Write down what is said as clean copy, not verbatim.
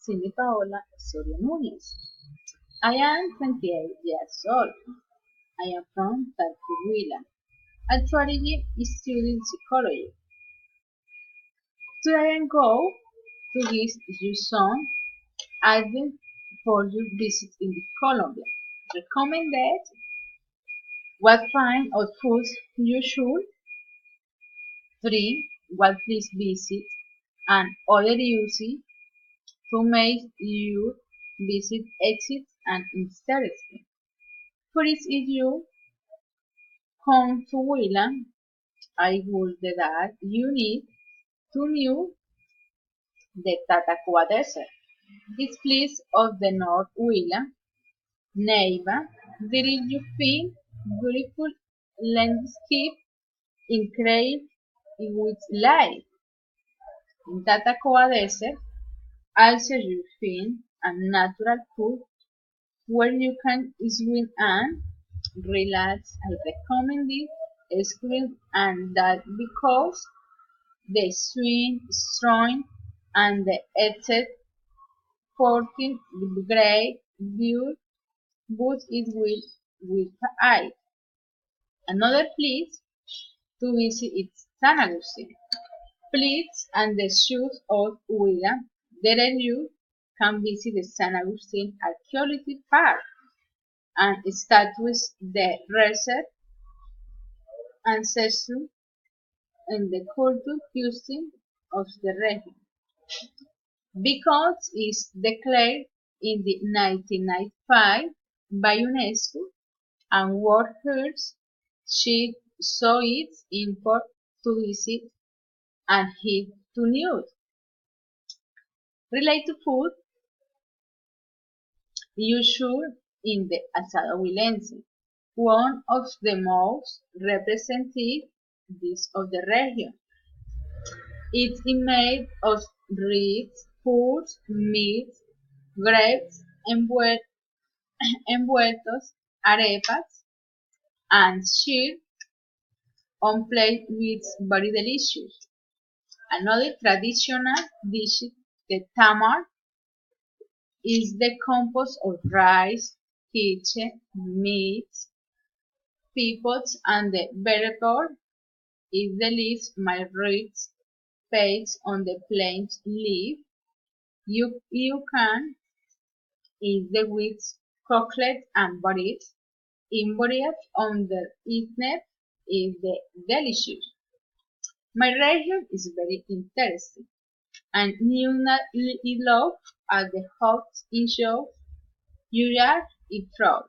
Cindy Paola Osorio Núñez. I am 28 years old. I am from Talcahuila. I study student psychology. Today I am going to give you some advice for your visit in Colombia. Recommended what kind of food you should, 3. What place visit, and other uses to make your visit exit and interesting. First, if you come to Huila, I would that you need to know the Tatacoa Desert. This place of the North Huila, Neiva, there is you find beautiful landscape incredible with life. In Tatacoa Desert, also you find a natural pool where you can swim and relax. I recommend it swim and that because the swim strong and the exit 14 great view but it will with eye. Another place to visit is San Agustin. Please and the shoes of Huila. There you can visit the San Agustin Archaeology Park and statues the research ancestry and the culture cuisine of the region. Because it's declared in the 1995 by UNESCO and World Heritage Site, so it's important to visit and eat to news. Related to food, you should in the asado huilense, one of the most representative dishes of the region. It's made of ribs, foods, meat, grapes, envueltos, arepas, and sheer on plate with very delicious. Another traditional dish, the tamar, is the compost of rice, quiche, meat, peanuts, and the vegetable is the leaves my ribs paste on the plain leaf. You can eat the with chocolate and bread. Embodied on the internet is the delicious. My region is very interesting, and you love at the hot in show you are it proud.